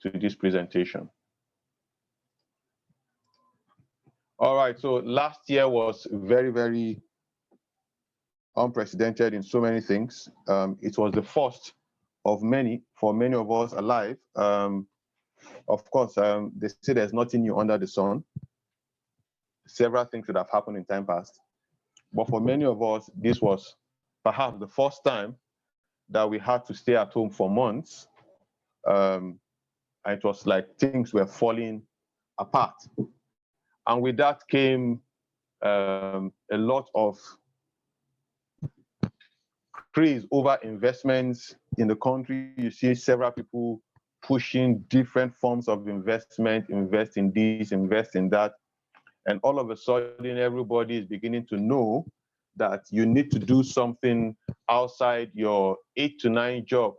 to this presentation. All right, so last year was very, very unprecedented in so many things. It was the first of many for many of us alive. Of course, they say there's nothing new under the sun. Several things that have happened in time past. But for many of us, this was perhaps the first time that we had to stay at home for months. And it was like things were falling apart. And with that came a lot of craze over investments in the country. You see several people pushing different forms of investment, invest in this, invest in that. And all of a sudden, everybody is beginning to know that you need to do something outside your 8 to 9 job,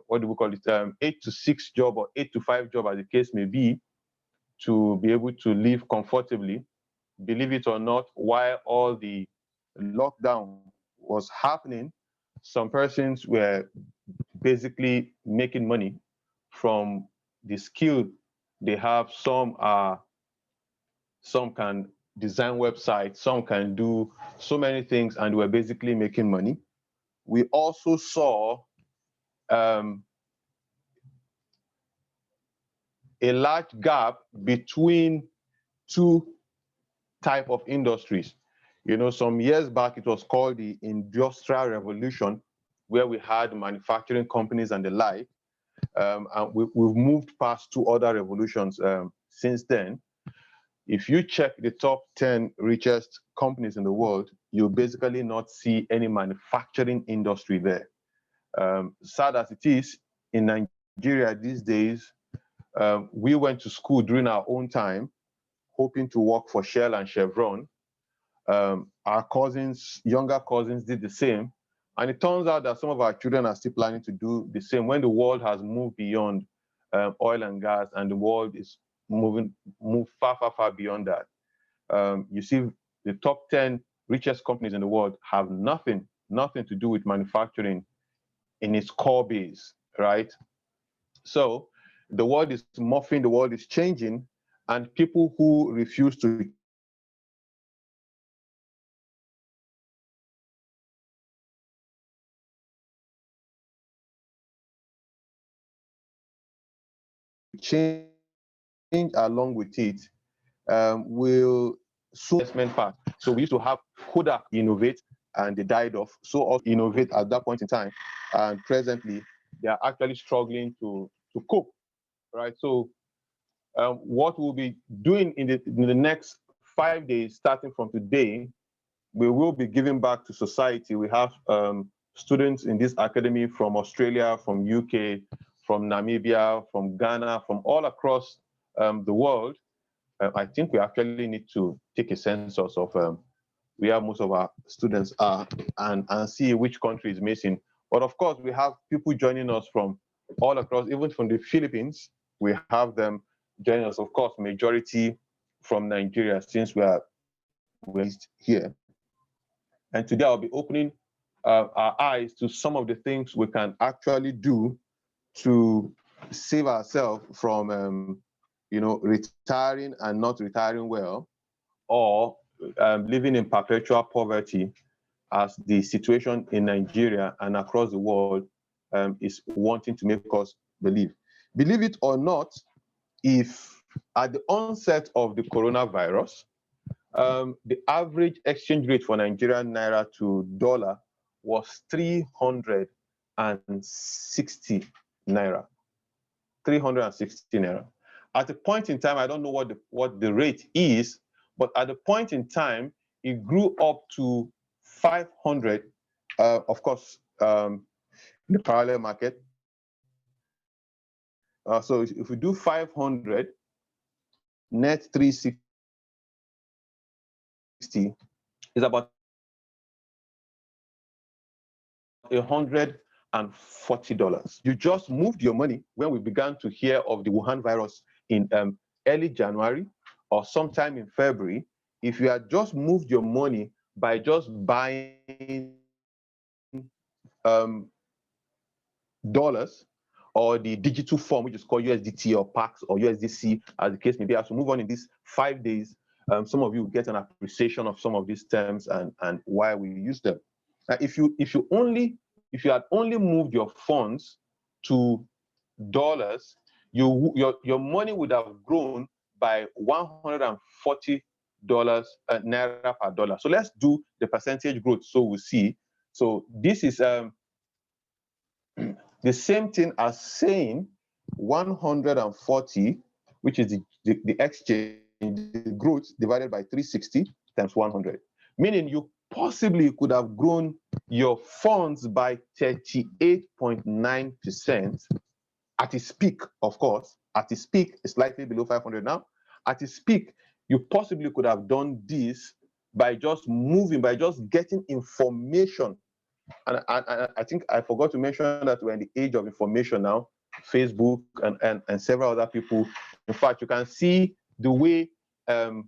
what do we call it, 8 to 6 job or 8 to 5 job, as the case may be, to be able to live comfortably. Believe it or not, while all the lockdown was happening, some persons were basically making money from the skill they have. Some can design websites, some can do so many things, and we're basically making money. We also saw a large gap between two types of industries. You know, some years back, it was called the Industrial Revolution, where we had manufacturing companies and the like. And we've moved past two other revolutions since then. If you check the top 10 richest companies in the world, you'll basically not see any manufacturing industry there. Sad as it is, in Nigeria these days, we went to school during our own time, hoping to work for Shell and Chevron. Our cousins, younger cousins, did the same. And it turns out that some of our children are still planning to do the same when the world has moved beyond oil and gas, and the world is moved far, far, far beyond that. You see, the top 10 richest companies in the world have nothing to do with manufacturing in its core base, right? So the world is morphing, the world is changing, and people who refuse to change along with it will soon investment part. So we used to have Kodak innovate, and they died off. So also innovate at that point in time, and presently they are actually struggling to cope, right? So what we'll be doing in the next 5 days, starting from today, we will be giving back to society. We have students in this academy from Australia, from UK, from Namibia, from Ghana, from all across the world. I think we actually need to take a census of where most of our students are and see which country is missing. But of course, we have people joining us from all across, even from the Philippines. We have them joining us, of course, majority from Nigeria, since we are based here. And today I'll be opening our eyes to some of the things we can actually do to save ourselves from retiring and not retiring well, or living in perpetual poverty, as the situation in Nigeria and across the world is wanting to make us believe. Believe it or not, if at the onset of the coronavirus, the average exchange rate for Nigerian naira to dollar was 360 naira. 360 naira. At a point in time, I don't know what the rate is, but at the point in time, it grew up to 500, of course, in the parallel market. So if we do 500, net 360 is about $140. You just moved your money when we began to hear of the Wuhan virus in early January or sometime in February. If you had just moved your money by just buying dollars, or the digital form, which is called USDT or PAX or USDC, as the case may be. As we move on in these 5 days, some of you will get an appreciation of some of these terms and why we use them. If you had only moved your funds to dollars, your money would have grown by $140 naira per dollar. So let's do the percentage growth so we'll see. So this is the same thing as saying 140, which is the exchange, the growth divided by 360 times 100, meaning you possibly could have grown your funds by 38.9% at its peak, of course. At its peak, it's slightly below 500 now. At its peak, you possibly could have done this by just getting information. And I think I forgot to mention that we're in the age of information now. Facebook and several other people. In fact, you can see the way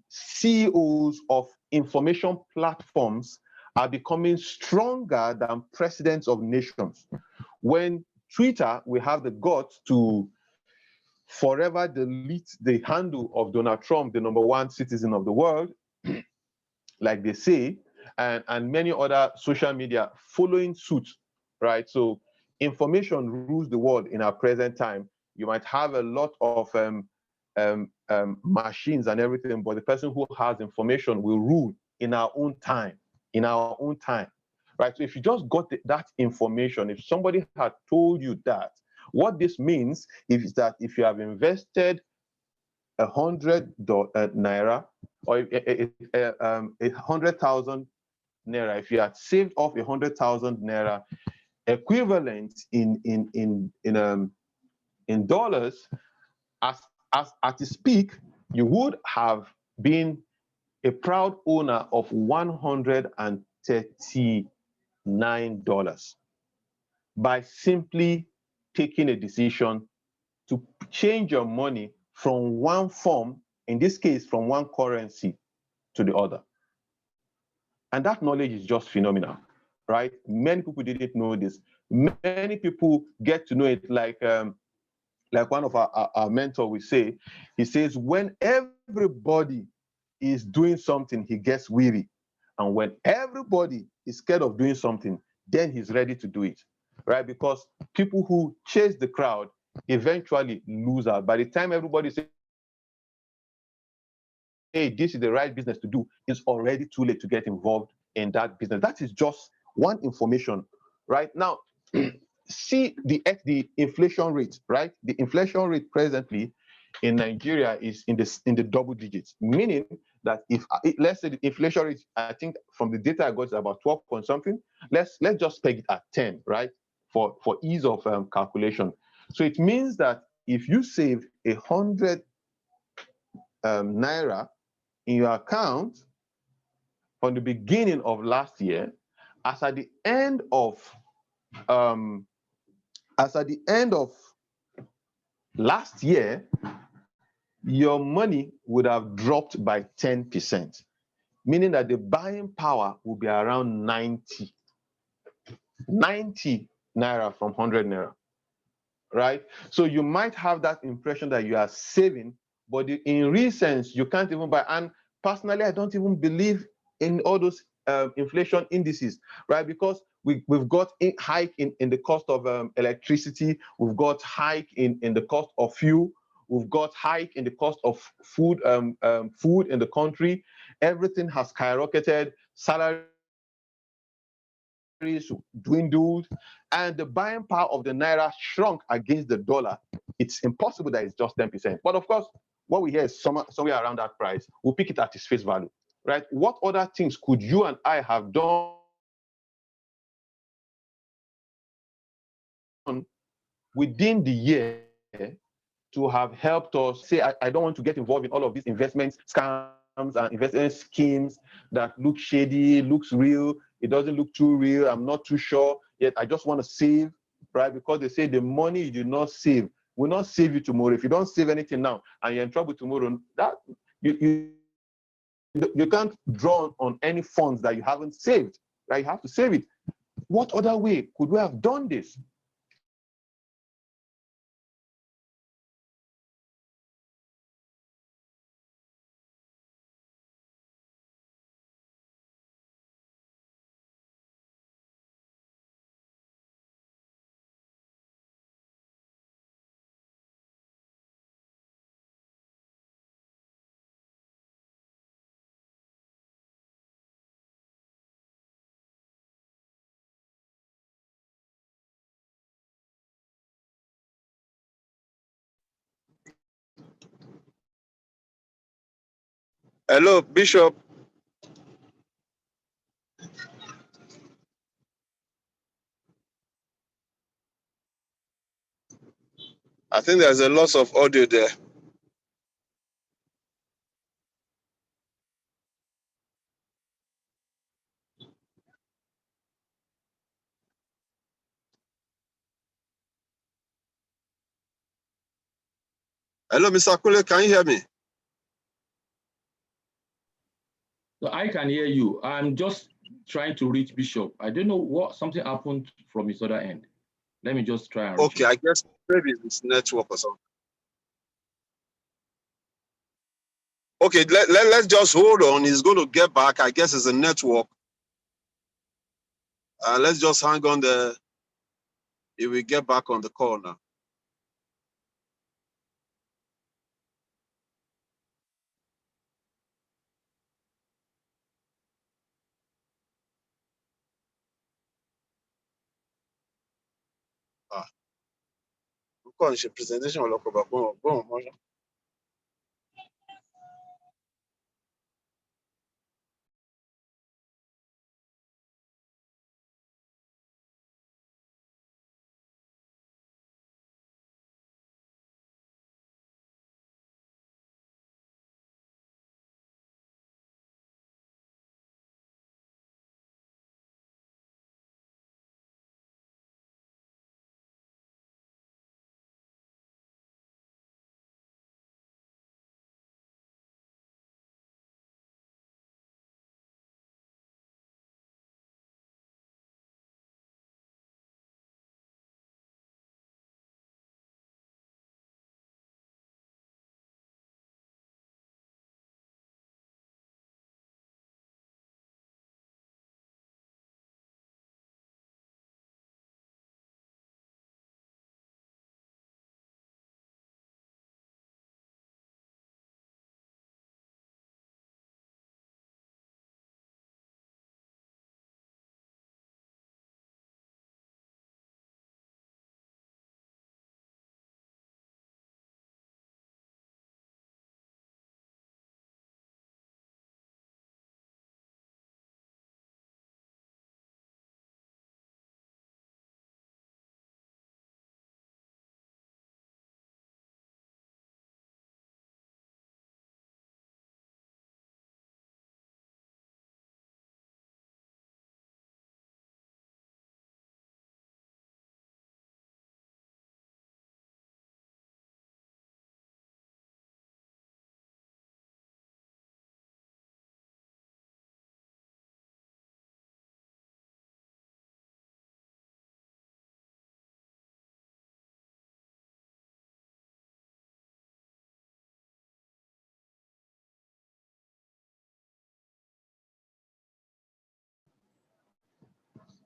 CEOs of information platforms are becoming stronger than presidents of nations. When Twitter will have the guts to forever delete the handle of Donald Trump, the #1 citizen of the world, like they say, and many other social media following suit, right? So information rules the world in our present time. You might have a lot of machines and everything, but the person who has information will rule in our own time, right? So if you just got that information, if somebody had told you that, what this means is that if you have invested 100 naira or 100,000 naira, if you had saved off 100,000 naira, equivalent in dollars, as at its peak, you would have been a proud owner of $139 by simply taking a decision to change your money from one form, in this case, from one currency to the other. And that knowledge is just phenomenal, right? Many people didn't know this. Many people get to know it like one of our mentors will say. He says, when everybody is doing something, he gets weary. And when everybody is scared of doing something, then he's ready to do it, right? Because people who chase the crowd eventually lose out. By the time everybody says, hey, this is the right business to do, it's already too late to get involved in that business. That is just one information, right? Now, see the inflation rate, right? The inflation rate presently in Nigeria is in the double digits, meaning that if let's say the inflation rate, I think from the data I got is about 12 point something. Let's just peg it at 10, right? For ease of calculation. So it means that if you save 100 naira in your account on the beginning of last year, as at the end of last year, your money would have dropped by 10%, meaning that the buying power will be around 90 naira from 100 naira, right? So you might have that impression that you are saving, but in real sense, you can't even buy. And personally, I don't even believe in all those inflation indices, right? Because we've got a hike in the cost of electricity, we've got hike in the cost of fuel, we've got hike in the cost of food in the country. Everything has skyrocketed, salaries dwindled, and the buying power of the naira shrunk against the dollar. It's impossible that it's just 10%. But of course, what we hear is somewhere around that price. We'll pick it at its face value, right? What other things could you and I have done within the year to have helped us say, I don't want to get involved in all of these investment scams and investment schemes that look shady, looks real, it doesn't look too real, I'm not too sure, yet I just want to save, right? Because they say the money you do not save will not save you tomorrow. If you don't save anything now and you're in trouble tomorrow, that you can't draw on any funds that you haven't saved, right? You have to save it. What other way could we have done this? Hello, Bishop. I think there's a loss of audio there. Hello, Mr. Kule, can you hear me? So I can hear you. I'm just trying to reach Bishop. I don't know what something happened from his other end. Let me just try and reach Okay, him. I guess maybe it's network or something. Okay, let's just hold on. He's going to get back. I guess it's a network. Let's just hang on there. He will get back on the call now. Presentation.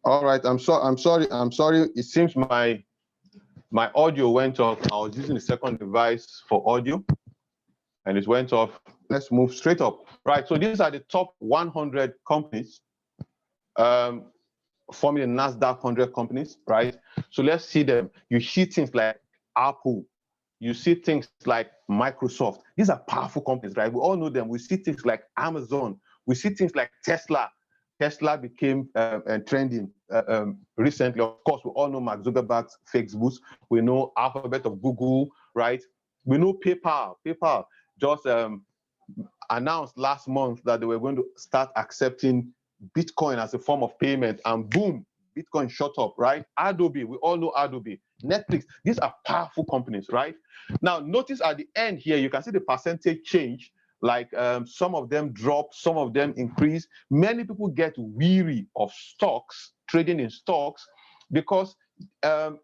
All right, I'm sorry. It seems my audio went off. I was using the second device for audio, and it went off. Let's move straight up. Right. So these are the top 100 companies forming the NASDAQ 100 companies. Right. So let's see them. You see things like Apple. You see things like Microsoft. These are powerful companies, right? We all know them. We see things like Amazon. We see things like Tesla. Tesla became trending recently. Of course, we all know Mark Zuckerberg's Facebook. We know Alphabet of Google, right? We know PayPal. PayPal just announced last month that they were going to start accepting Bitcoin as a form of payment, and boom, Bitcoin shot up, right? Adobe, we all know Adobe. Netflix, these are powerful companies, right? Now, notice at the end here, you can see the percentage change. Like some of them drop, some of them increase. Many people get weary of stocks, trading in stocks, because to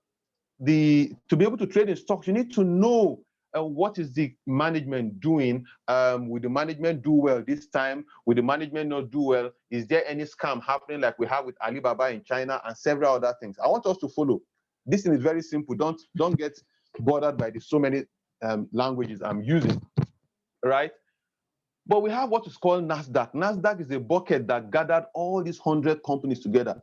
be able to trade in stocks, you need to know what is the management doing. Will the management do well this time? Will the management not do well? Is there any scam happening like we have with Alibaba in China and several other things? I want us to follow. This thing is very simple. Don't get bothered by the so many languages I'm using, right? But we have what is called NASDAQ. NASDAQ is a bucket that gathered all these 100 companies together.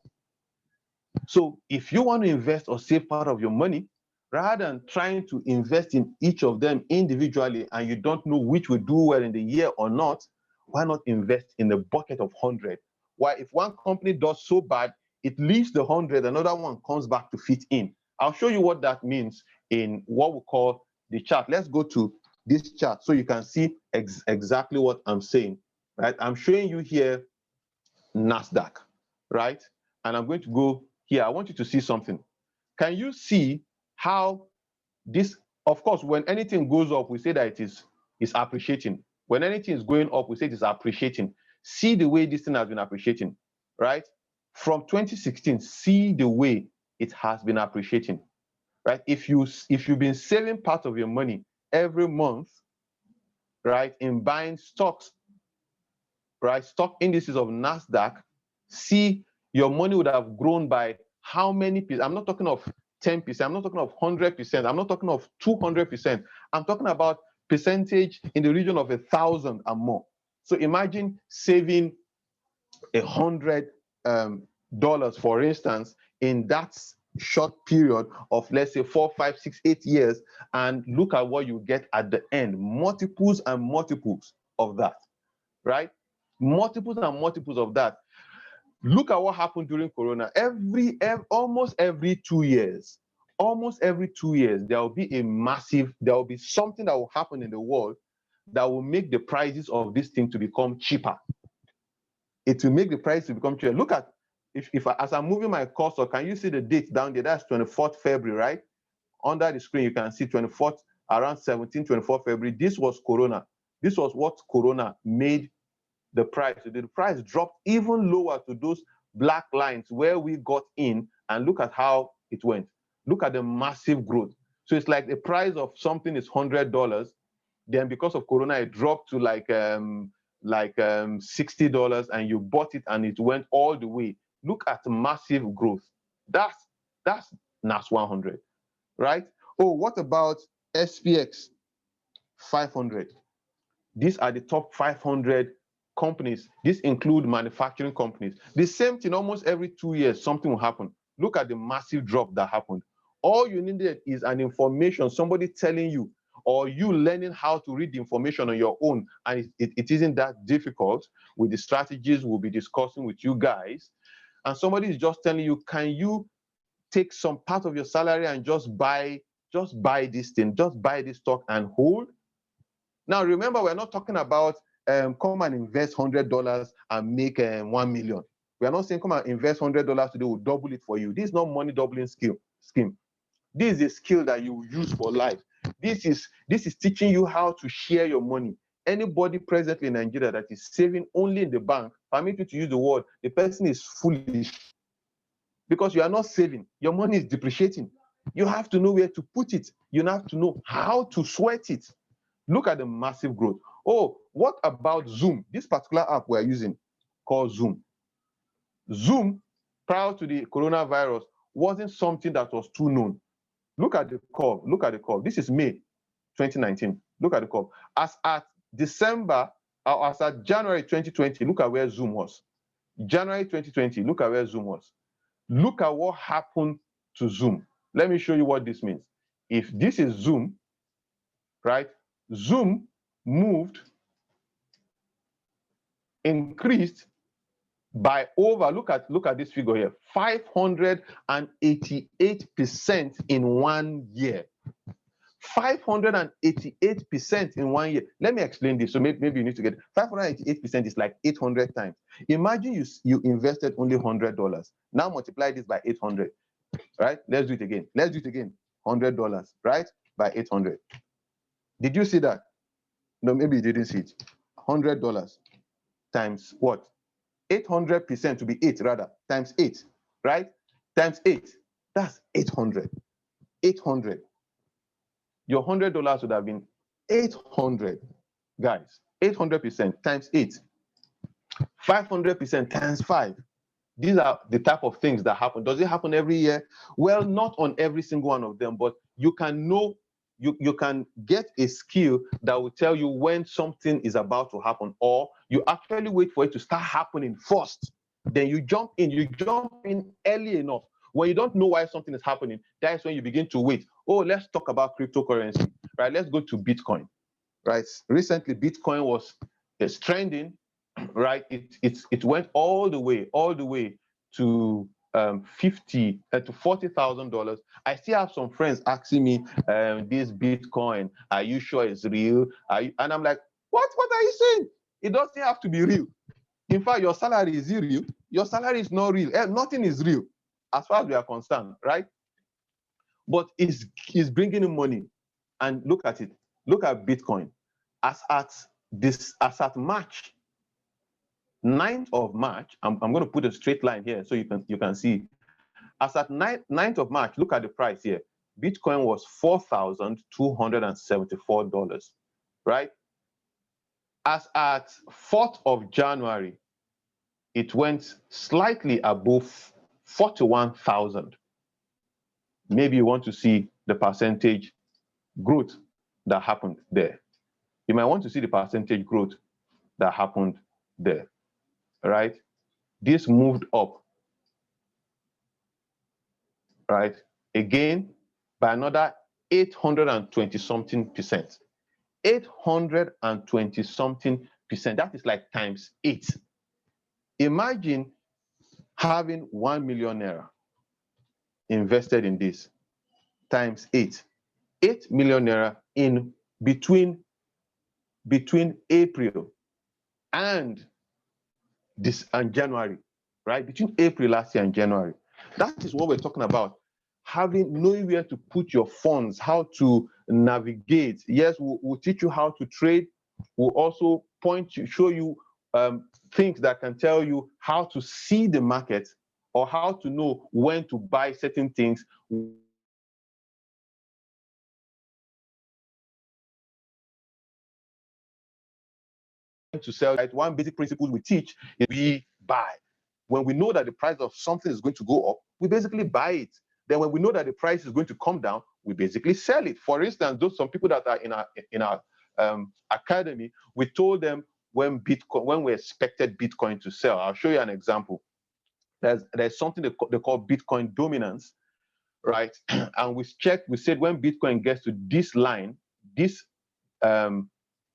So if you want to invest or save part of your money, rather than trying to invest in each of them individually and you don't know which will do well in the year or not, why not invest in a bucket of 100? Why, if one company does so bad, it leaves the 100, another one comes back to fit in. I'll show you what that means in what we call the chart. Let's go to this chart so you can see exactly what I'm saying, right? I'm showing you here NASDAQ, right? And I'm going to go here. I want you to see something. Can you see how this, of course, when anything goes up, we say that it is appreciating. When anything is going up, we say it is appreciating. See the way this thing has been appreciating, right? From 2016, see the way it has been appreciating, right? If you've been saving part of your money every month, right, in buying stocks, right, stock indices of NASDAQ, see your money would have grown by how many percent? I'm not talking of 10%, I'm not talking of 100%, I'm not talking of 200%. I'm talking about percentage in the region of 1,000 and more. So imagine saving $100, for instance, in that short period of, let's say, 4, 5, 6, 8 years, and look at what you get at the end. Multiples and multiples of that, right? Multiples and multiples of that. Look at what happened during Corona. Almost every 2 years, there will be something that will happen in the world that will make the prices of this thing to become cheaper. It will make the price to become cheaper. Look at, as I'm moving my cursor, can you see the date down there? That's 24th February, right? Under the screen, you can see 24th, around 24th February. This was Corona. This was what Corona made the price. The price dropped even lower to those black lines where we got in, and look at how it went. Look at the massive growth. So it's like the price of something is $100, then because of Corona, it dropped to like $60, and you bought it and it went all the way. Look at the massive growth. That's NAS 100, right? Oh, what about SPX 500? These are the top 500 companies. These include manufacturing companies. The same thing, almost every 2 years, something will happen. Look at the massive drop that happened. All you needed is an information, somebody telling you, or you learning how to read the information on your own. And it isn't that difficult with the strategies we'll be discussing with you guys. And somebody is just telling you, can you take some part of your salary and just buy this thing, just buy this stock and hold? Now, remember, we're not talking about come and invest $100 and make 1 million. We are not saying come and invest $100 today, we'll double it for you. This is not money doubling scheme. This is a skill that you use for life. This is teaching you how to share your money. Anybody presently in Nigeria that is saving only in the bank, permit me to use the word, the person is foolish, because you are not saving. Your money is depreciating. You have to know where to put it. You have to know how to sweat it. Look at the massive growth. Oh, what about Zoom? This particular app we're using called Zoom. Zoom, prior to the coronavirus, wasn't something that was too known. Look at the curve. Look at the curve. This is May 2019. Look at the curve. As at December, or as at January 2020, look at where Zoom was. January 2020, look at where Zoom was. Look at what happened to Zoom. Let me show you what this means. If this is Zoom, right? Zoom increased by over, look at this figure here, 588% in 1 year. 588% in 1 year. Let me explain this. So maybe you need to get 588% is like 800 times. Imagine you invested only $100. Now multiply this by 800, right? Let's do it again. $100, right? By 800. Did you see that? No, maybe you didn't see it. $100 times what? 800% to be 8 rather, times 8, right? Times 8, that's 800. 800. Your $100 would have been 800, guys. 800% times 8. 500% times 5. These are the type of things that happen. Does it happen every year? Well, not on every single one of them, but you can know, you can get a skill that will tell you when something is about to happen, or you actually wait for it to start happening first. Then you jump in early enough. When you don't know why something is happening, that's when you begin to wait. Oh, let's talk about cryptocurrency, right? Let's go to Bitcoin, right? Recently, Bitcoin was it's trending, right? It went all the way to to $40,000. I still have some friends asking me, this Bitcoin, are you sure it's real? And I'm like, what are you saying? It doesn't have to be real. In fact, your salary is real. Your salary is not real. Nothing is real as far as we are concerned, right? But it's bringing in money. And look at it. Look at Bitcoin. As at March, 9th of March, I'm going to put a straight line here so you can see. As at 9th of March, look at the price here. Bitcoin was $4,274, right? As at 4th of January, it went slightly above 41,000. Maybe you want to see the percentage growth that happened there. You might want to see the percentage growth that happened there, right? This moved up, right? Again, by another 820 something percent. 820 something percent. That is like times 8. Imagine having 1 million naira invested in this times 8. 8 million naira in between April and January, right? Between April last year and January. That is what we're talking about. Knowing where to put your funds, how to navigate. Yes, we'll teach you how to trade. We'll also show you things that can tell you how to see the market or how to know when to buy certain things. To sell, right? One basic principle we teach is we buy. When we know that the price of something is going to go up, we basically buy it. Then when we know that the price is going to come down, we basically sell it. For instance, some people that are in our academy, we told them when we expected Bitcoin to sell. I'll show you an example. There's something they call Bitcoin dominance, right? And we said when Bitcoin gets to this line, this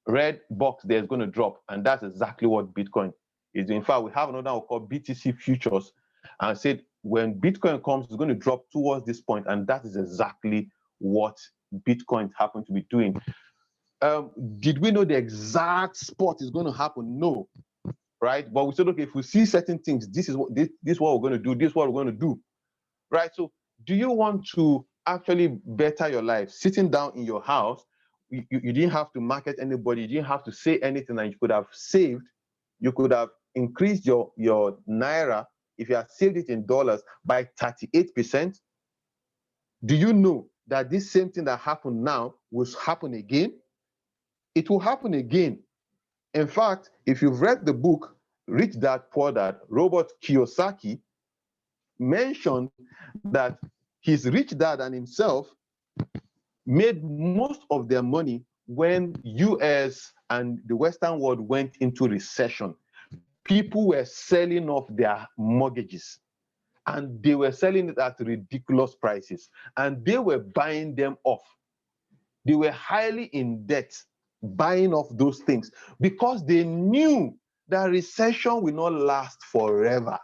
red box there is going to drop, and that's exactly what Bitcoin is. In fact, we have another one called BTC futures, and I said when Bitcoin comes, it's going to drop towards this point, and that is exactly what Bitcoin happened to be doing. Did we know the exact spot is going to happen? No, right? But we said, okay, if we see certain things, this is what we're going to do. This is what we're going to do, right? So, do you want to actually better your life, sitting down in your house? You didn't have to market anybody. You didn't have to say anything, and you could have saved. You could have increased your naira if you had saved it in dollars by 38%. Do you know that this same thing that happened now will happen again? It will happen again. In fact, if you've read the book Rich Dad Poor Dad, Robert Kiyosaki mentioned that his rich dad and himself made most of their money when US and the Western world went into recession. People were selling off their mortgages, and they were selling it at ridiculous prices, and they were buying them off. They were highly in debt, buying off those things because they knew that recession will not last forever.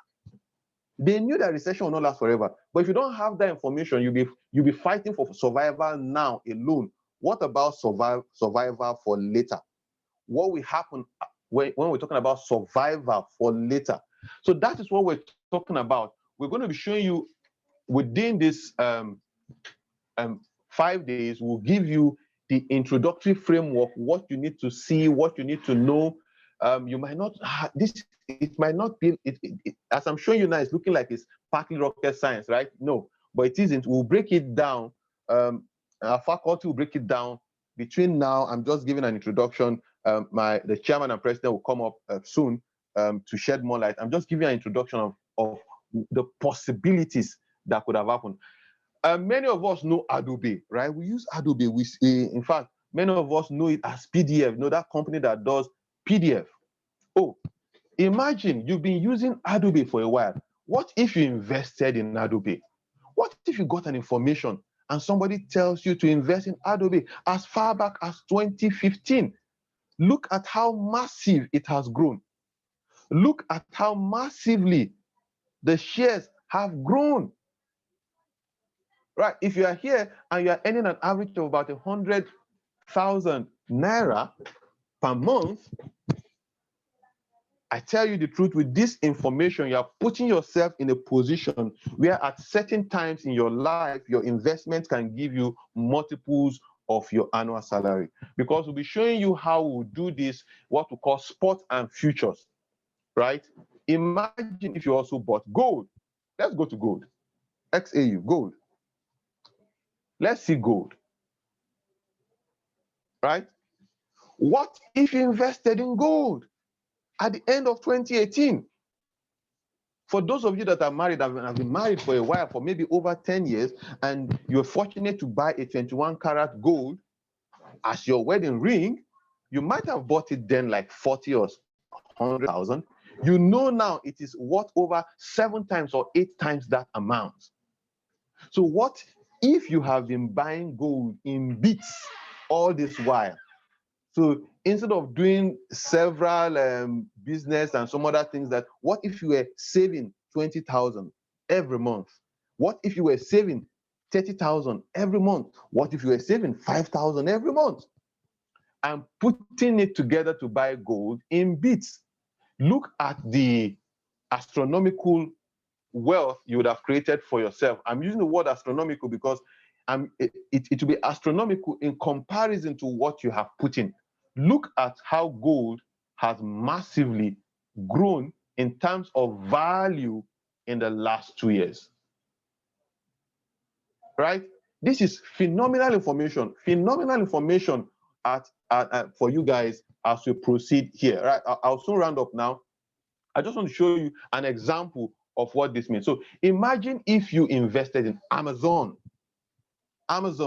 They knew that recession will not last forever. But if you don't have that information, you'll be fighting for survival now alone. What about survival for later? What will happen when we're talking about survival for later? So that is what we're talking about. We're going to be showing you within this 5 days. We'll give you the introductory framework, what you need to see, what you need to know. You might not it might not be as I'm showing you now, it's looking like it's partly rocket science, right? No, but it isn't. We'll break it down. Our faculty will break it down. Between now, I'm just giving an introduction. The chairman and president will come up soon to shed more light. I'm just giving an introduction of the possibilities that could have happened. Many of us know Adobe, right? We use Adobe. In fact, many of us know it as PDF. Know that company that does PDF. Oh, imagine you've been using Adobe for a while. What if you invested in Adobe? What if you got an information and somebody tells you to invest in Adobe as far back as 2015? Look at how massive it has grown. Look at how massively the shares have grown. Right? If you are here and you are earning an average of about 100,000 naira per month, I tell you the truth, with this information, you are putting yourself in a position where at certain times in your life, your investment can give you multiples of your annual salary. Because we'll be showing you how we'll do this, what we call spot and futures, right? Imagine if you also bought gold. Let's go to gold. XAU, gold. Let's see gold, right? What if you invested in gold at the end of 2018? For those of you that are married, have been married for a while, for maybe over 10 years, and you're fortunate to buy a 21 karat gold as your wedding ring, you might have bought it then like 40 or 100,000. You know now it is worth over 7 times or 8 times that amount. So what if you have been buying gold in bits all this while? So instead of doing several business and some other things, that what if you were saving 20,000 every month? What if you were saving 30,000 every month? What if you were saving 5,000 every month? And putting it together to buy gold in bits. Look at the astronomical wealth you would have created for yourself. I'm using the word astronomical because it will be astronomical in comparison to what you have put in. Look at how gold has massively grown in terms of value in the last 2 years. Right? This is phenomenal information for you guys as we proceed here. Right? I'll soon round up now. I just want to show you an example of what this means. So imagine if you invested in Amazon as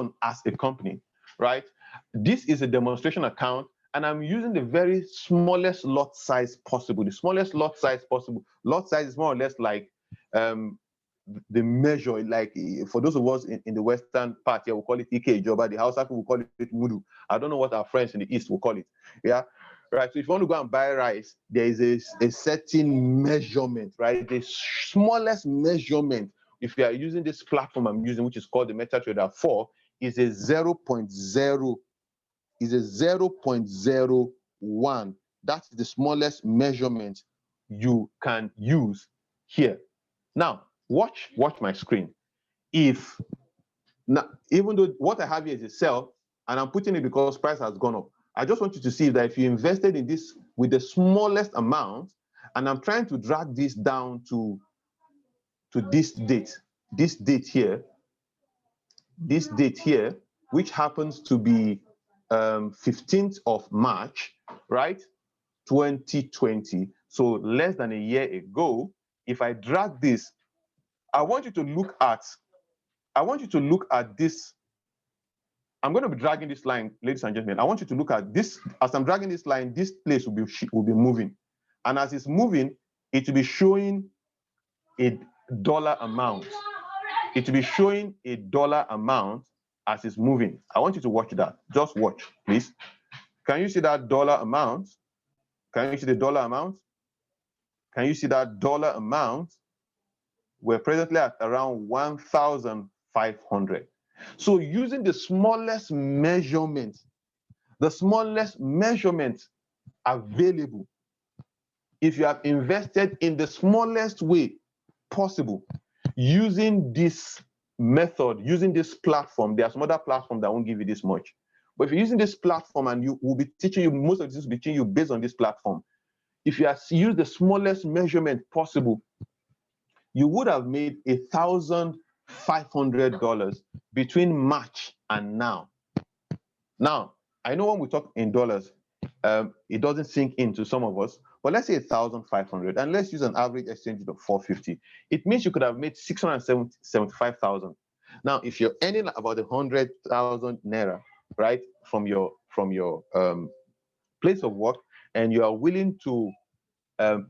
a company, right? This is a demonstration account, and I'm using the very smallest lot size possible. The smallest lot size possible. Lot size is more or less like the measure, like for those of us in the western part here, we'll call it Ike Joba. The Hausa people will call it Mudu. I don't know what our friends in the east will call it. Yeah. Right. So if you want to go and buy rice, there is a certain measurement, right? The smallest measurement, if you are using this platform I'm using, which is called the MetaTrader 4, is a 0.0, is a 0.01. That's the smallest measurement you can use here. Now, watch my screen. If now, even though what I have here is a sell, and I'm putting it because price has gone up, I just want you to see that if you invested in this with the smallest amount, and I'm trying to drag this down to this date here, which happens to be 15th of March, right, 2020. So less than a year ago. If I drag this, I want you to look at this. I'm going to be dragging this line, ladies and gentlemen. I want you to look at this. As I'm dragging this line, this place will be moving. And as it's moving, it will be showing a dollar amount. It will be showing a dollar amount as it's moving. I want you to watch that. Just watch, please. Can you see that dollar amount? Can you see the dollar amount? Can you see that dollar amount? We're presently at around 1,500. So using the smallest measurement available, if you have invested in the smallest way possible, using this method, using this platform, there are some other platforms that won't give you this much. But if you're using this platform, and you will be teaching you, most of this will be teaching you based on this platform. If you have used the smallest measurement possible, you would have made $1,500 between March and now. Now, I know when we talk in dollars, it doesn't sink into some of us, but let's say 1,500, and let's use an average exchange rate of 450. It means you could have made 675,000. Now, if you're earning about 100,000 naira, right, from your place of work, and you are willing to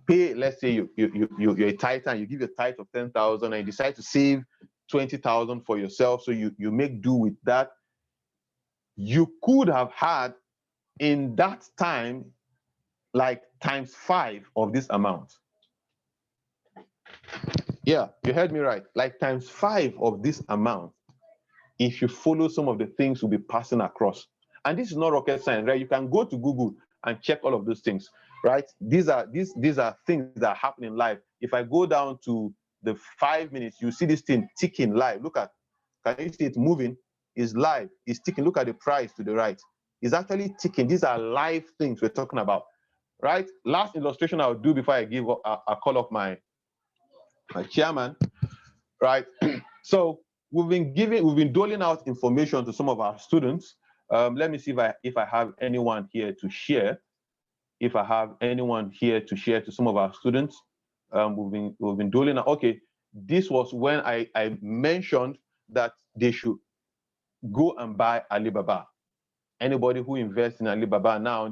pay, let's say you're a tithe and you give a tithe of 10,000 and you decide to save 20,000 for yourself, so you make do with that. You could have had in that time, like times 5 of this amount. Yeah, you heard me right. Like times 5 of this amount, if you follow some of the things we'll be passing across. And this is not rocket science, right? You can go to Google and check all of those things, right? These are things that happen in life. If I go down to the 5 minutes, you see this thing ticking live. Look at, can you see it moving? It's live, it's ticking. Look at the price to the right. It's actually ticking. These are live things we're talking about, right? Last illustration I'll do before I give a call of my chairman, right? So we've been doling out information to some of our students. Let me see if I have anyone here to share. If I have anyone here to share to some of our students, we've been doling out. Okay, this was when I mentioned that they should go and buy Alibaba. Anybody who invests in Alibaba now,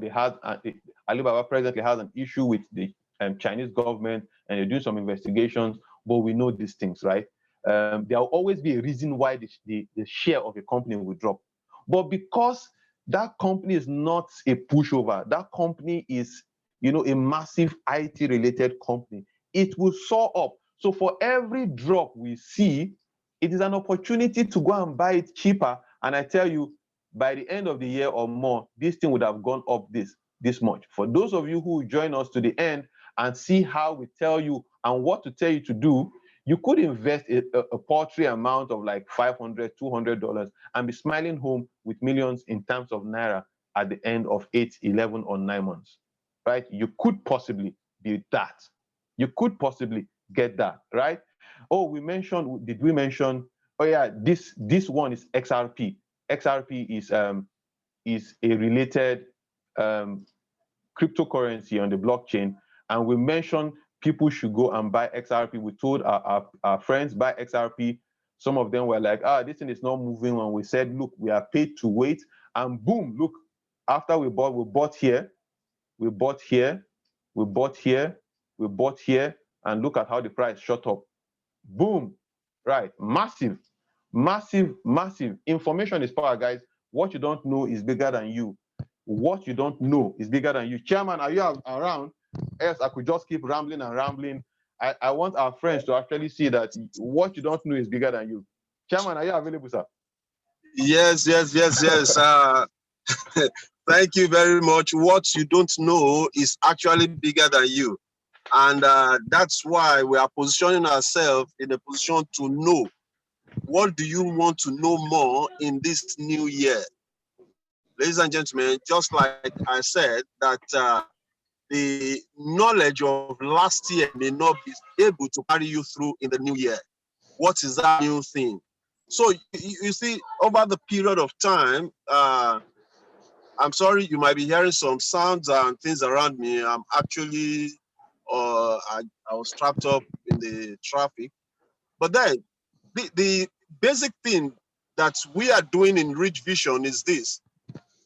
Alibaba presently has an issue with the Chinese government, and they're doing some investigations. But we know these things, right? There will always be a reason why the share of a company will drop. But because that company is not a pushover, that company is, a massive IT-related company, it will soar up. So for every drop we see, it is an opportunity to go and buy it cheaper. And I tell you, by the end of the year or more, this thing would have gone up this much. For those of you who join us to the end and see how we tell you and what to tell you to do, you could invest a paltry amount of like $500, $200 and be smiling home with millions in terms of Naira at the end of 8, 11, or 9 months, right? You could possibly be that. You could possibly get that, right? Oh, did we mention, oh yeah, this one is XRP. XRP is a related cryptocurrency on the blockchain, and we mentioned people should go and buy XRP. We told our friends buy XRP. Some of them were like, this thing is not moving. And we said, look, we are paid to wait. And boom, look, after we bought here, we bought here, we bought here, we bought here, and look at how the price shot up. Boom, right? Massive, massive, massive. Information is power, guys. What you don't know is bigger than you. What you don't know is bigger than you. Chairman, are you around? Else I could just keep rambling and rambling. I want our friends to actually see that what you don't know is bigger than you. Chairman, are you available, sir? Yes. Thank you very much. What you don't know is actually bigger than you. And that's why we are positioning ourselves in a position to know. What do you want to know more in this new year? Ladies and gentlemen, just like I said, that the knowledge of last year may not be able to carry you through in the new year. What is that new thing? So you see, over the period of time, I'm sorry, you might be hearing some sounds and things around me. I'm actually, I was trapped up in the traffic. But then, the basic thing that we are doing in Richvision is this.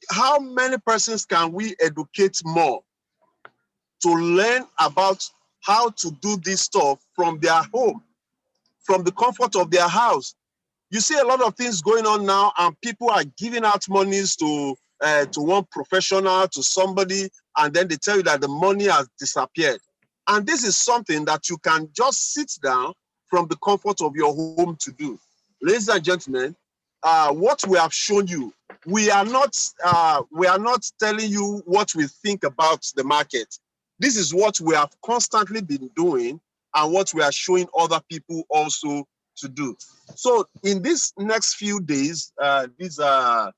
How many persons can we educate more to learn about how to do this stuff from their home, from the comfort of their house? You see a lot of things going on now, and people are giving out monies to one professional, to somebody, and then they tell you that the money has disappeared. And this is something that you can just sit down from the comfort of your home to do. Ladies and gentlemen, what we have shown you, we are not telling you what we think about the market. This is what we have constantly been doing and what we are showing other people also to do. So in these next few days, these are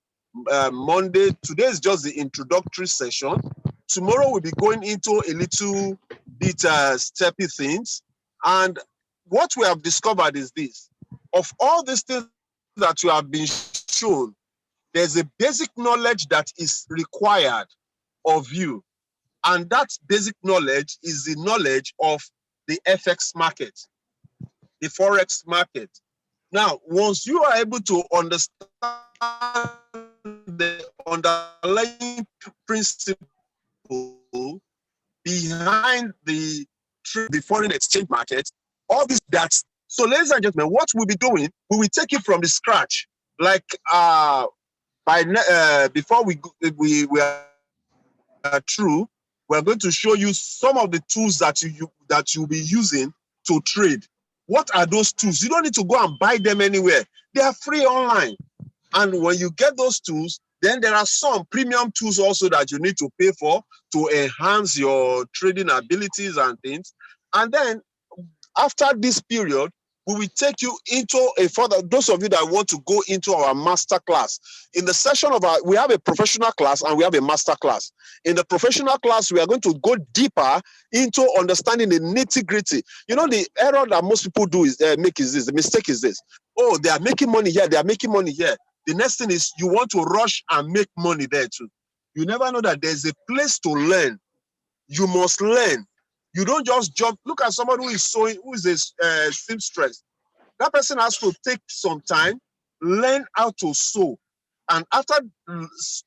Monday. Today is just the introductory session. Tomorrow we'll be going into a little bit steppy things. And what we have discovered is this. Of all these things that you have been shown, there's a basic knowledge that is required of you. And that basic knowledge is the knowledge of the FX market, the Forex market. Now, once you are able to understand the underlying principle behind the foreign exchange market, all this, that's, so ladies and gentlemen, what we'll be doing, we will take it from the scratch. Like before we are through, we're going to show you some of the tools that you'll be using to trade. What are those tools? You don't need to go and buy them anywhere. They are free online. And when you get those tools, then there are some premium tools also that you need to pay for to enhance your trading abilities and things. And then after this period, we will take you into a further, those of you that want to go into our master class. In the session of we have a professional class and we have a master class. In the professional class, we are going to go deeper into understanding the nitty-gritty. You know, the error that most people do is make is this, the mistake is this. Oh, they are making money here, they are making money here. The next thing is you want to rush and make money there too. You never know that there's a place to learn. You must learn. You don't just jump. Look at somebody who is sewing, who is a seamstress. That person has to take some time, learn how to sew. And after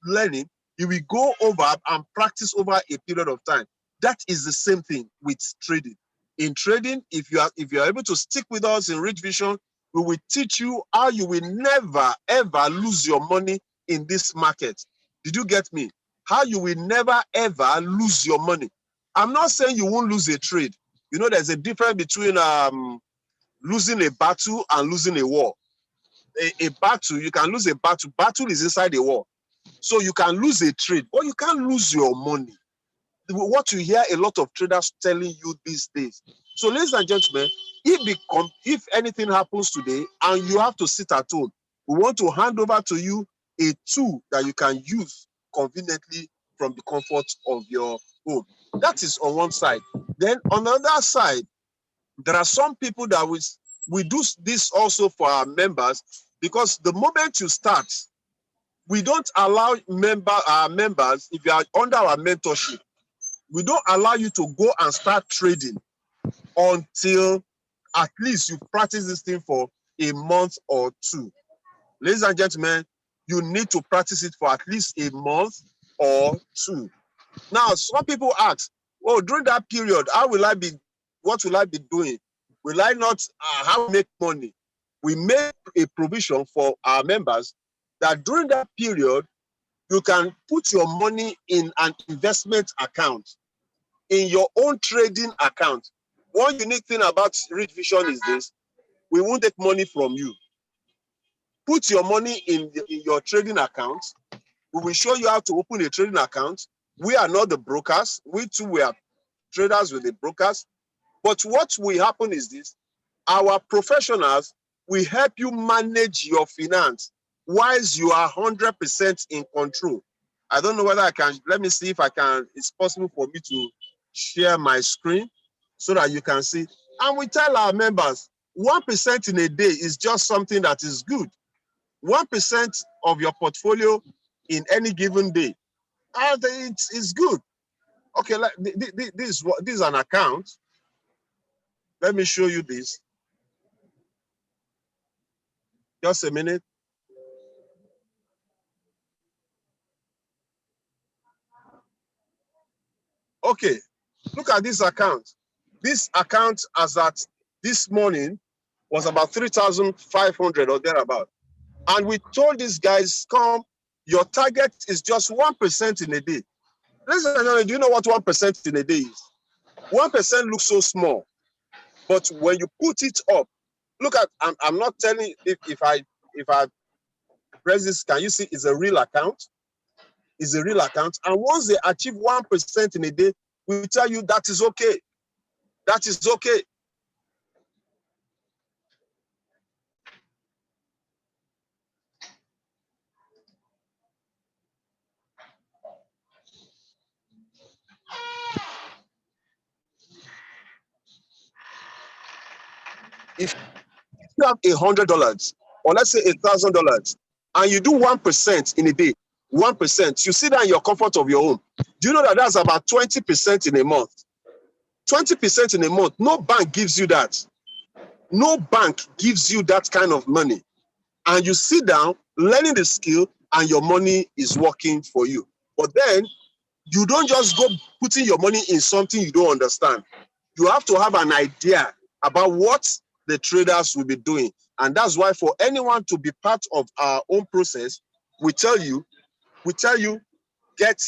learning, you will go over and practice over a period of time. That is the same thing with trading. In trading, if you are able to stick with us in Richvision, we will teach you how you will never, ever lose your money in this market. Did you get me? How you will never, ever lose your money. I'm not saying you won't lose a trade. You know, there's a difference between losing a battle and losing a war. A battle, you can lose a battle. Battle is inside a war. So you can lose a trade, but you can't lose your money. What you hear a lot of traders telling you these days. So ladies and gentlemen, if anything happens today and you have to sit at home, we want to hand over to you a tool that you can use conveniently from the comfort of your home. That is on one side. Then on the other side, there are some people that we do this also for our members, because the moment you start, we don't allow our members, if you are under our mentorship, we don't allow you to go and start trading until at least you practice this thing for a month or two. Ladies and gentlemen, you need to practice it for at least a month or two. Now, some people ask, oh, during that period, what will I be doing? Will I not, how to make money? We make a provision for our members that during that period, you can put your money in an investment account, in your own trading account. One unique thing about Richvision is this: we won't take money from you. Put your money in your trading account. We will show you how to open a trading account. We are not the brokers. We too, we are traders with the brokers. But what will happen is this: our professionals will help you manage your finance whilst you are 100% in control. I don't know whether I can, let me see if I can, it's possible for me to share my screen so that you can see. And we tell our members, 1% in a day is just something that is good. 1% of your portfolio in any given day, it's good. Okay, this is an account. Let me show you this. Just a minute. Okay, look at this account. This account, as at this morning, was about 3,500 or thereabout. And we told these guys, come, your target is just 1% in a day. Listen, do you know what 1% in a day is? 1% looks so small, but when you put it up, look at, I'm not telling if I press this, can you see it's a real account? It's a real account. And once they achieve 1% in a day, we tell you that is okay. That is okay. If you have $100 or let's say $1,000 and you do 1% in a day, 1%, you sit down in your comfort of your home. Do you know that that's about 20% in a month? 20% in a month. No bank gives you that. No bank gives you that kind of money. And you sit down, learning the skill, and your money is working for you. But then you don't just go putting your money in something you don't understand. You have to have an idea about what the traders will be doing. And that's why for anyone to be part of our own process, we tell you, get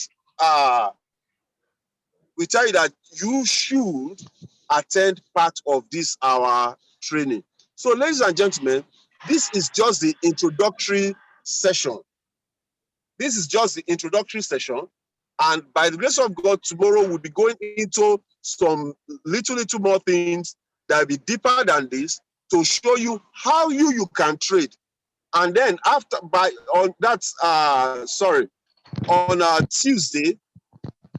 we tell you that you should attend part of this our training. So, ladies and gentlemen, this is just the introductory session. This is just the introductory session. And by the grace of God, tomorrow we'll be going into some little more things that will be deeper than this to show you how you can trade. And then after on Tuesday,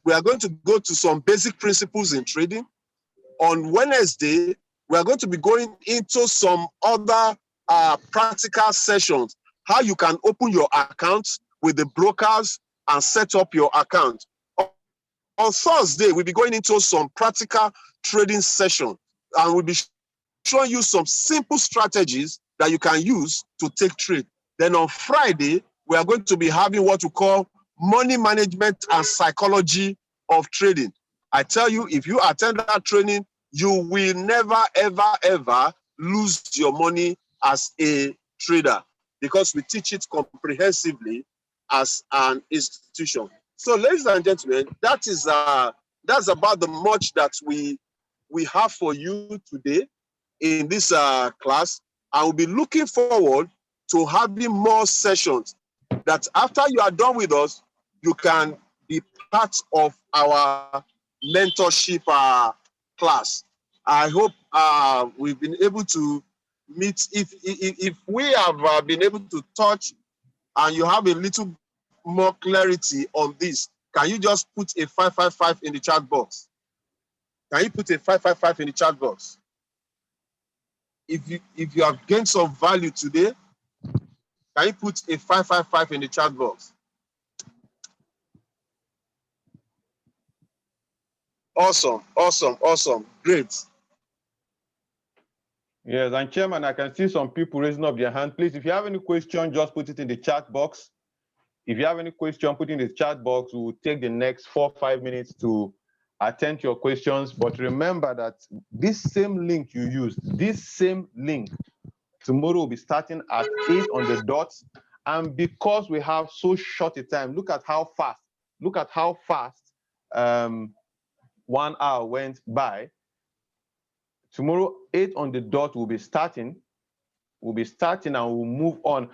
we are going to go to some basic principles in trading. On Wednesday, we are going to be going into some other practical sessions, how you can open your accounts with the brokers and set up your account. On Thursday, we'll be going into some practical trading session, and we'll be showing you some simple strategies that you can use to take trade. Then on Friday, we are going to be having what we call money management and psychology of trading. I tell you, if you attend that training, you will never, ever lose your money as a trader, because we teach it comprehensively as an institution. So, ladies and gentlemen, that's about the much that we have for you today in this class. I will be looking forward to having more sessions that after you are done with us, you can be part of our mentorship class. I hope we've been able to meet. If we have been able to touch and you have a little more clarity on this, can you just put a 555 in the chat box? Can you put a 555 in the chat box? If you have gained some value today, can you put a 555 in the chat box? Awesome. Great. Yes, and Chairman, I can see some people raising up their hand. Please, if you have any question, just put it in the chat box. If you have any question, put it in the chat box. We will take the next 4 or 5 minutes to attend to your questions. But remember that this same link you used, this same link, tomorrow will be starting at 8 on the dot. And because we have so short a time, look at how fast 1 hour went by. Tomorrow, 8 on the dot will be starting. We'll be starting and we'll move on.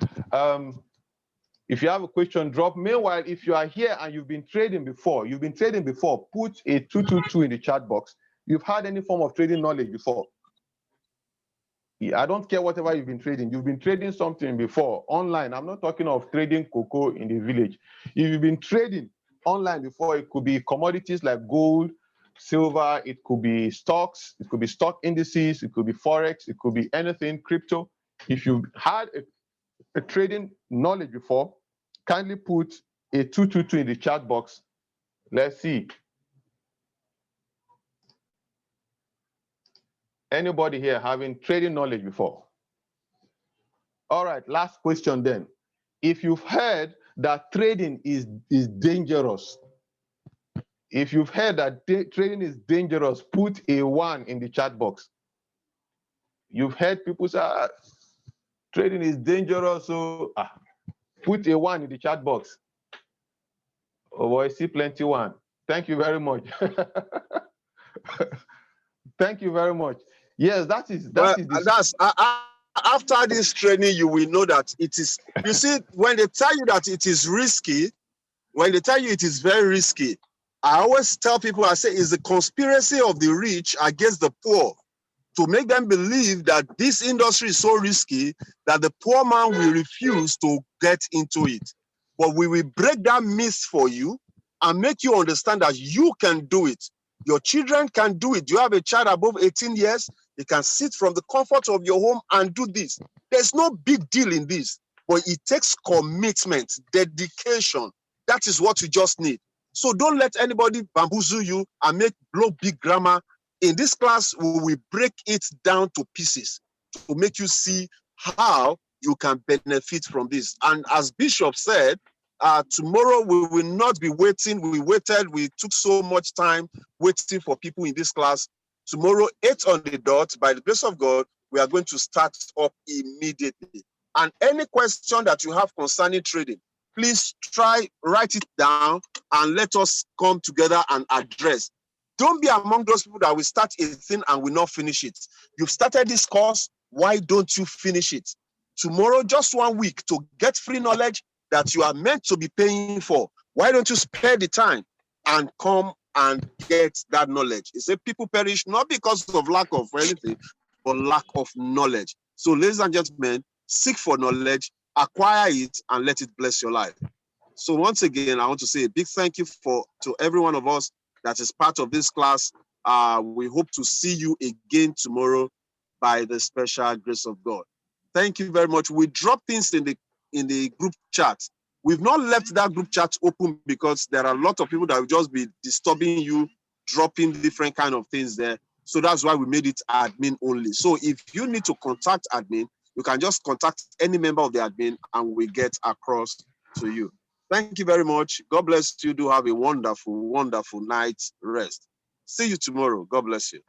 If you have a question, drop. Meanwhile, if you are here and you've been trading before, put a 222 in the chat box. You've had any form of trading knowledge before. I don't care whatever you've been trading. You've been trading something before online. I'm not talking of trading cocoa in the village. If you've been trading online before, it could be commodities like gold, silver, it could be stocks, it could be stock indices, it could be forex, it could be anything, crypto. If you've had a trading knowledge before, kindly put a 222 in the chat box. Let's see. Anybody here having trading knowledge before? All right, last question then. If you've heard that trading is dangerous, if you've heard that trading is dangerous, put a 1 in the chat box. You've heard people say, trading is dangerous, so put a 1 in the chat box. Oh boy, I see plenty 1. Thank you very much. Thank you very much. Yes, after this training, you will know that it is. You see, when they tell you that it is risky, when they tell you it is very risky, I always tell people, I say, it's the conspiracy of the rich against the poor to make them believe that this industry is so risky that the poor man will refuse to get into it. But we will break that myth for you and make you understand that you can do it. Your children can do it. You have a child above 18 years, they can sit from the comfort of your home and do this. There's no big deal in this, but it takes commitment, dedication. That is what you just need. So don't let anybody bamboozle you and blow big grammar. In this class, we will break it down to pieces to make you see how you can benefit from this. And as Bishop said, tomorrow we will not be waiting. We took so much time waiting for people in this class. Tomorrow, 8 on the dot, by the grace of God, we are going to start up immediately. And any question that you have concerning trading, please write it down and let us come together and address. Don't be among those people that will start a thing and will not finish it. You've started this course, why don't you finish it? Tomorrow, just 1 week to get free knowledge that you are meant to be paying for. Why don't you spare the time and come and get that knowledge? It says people perish not because of lack of anything, but lack of knowledge. So, ladies and gentlemen, seek for knowledge, acquire it, and let it bless your life. So once again, I want to say a big thank you to every one of us that is part of this class. We hope to see you again tomorrow by the special grace of God. Thank you very much. We drop things in the group chat. We've not left that group chat open because there are a lot of people that will just be disturbing you, dropping different kind of things there. So that's why we made it admin only. So if you need to contact admin, you can just contact any member of the admin and we get across to you. Thank you very much. God bless you. Do have a wonderful, wonderful night's rest. See you tomorrow. God bless you.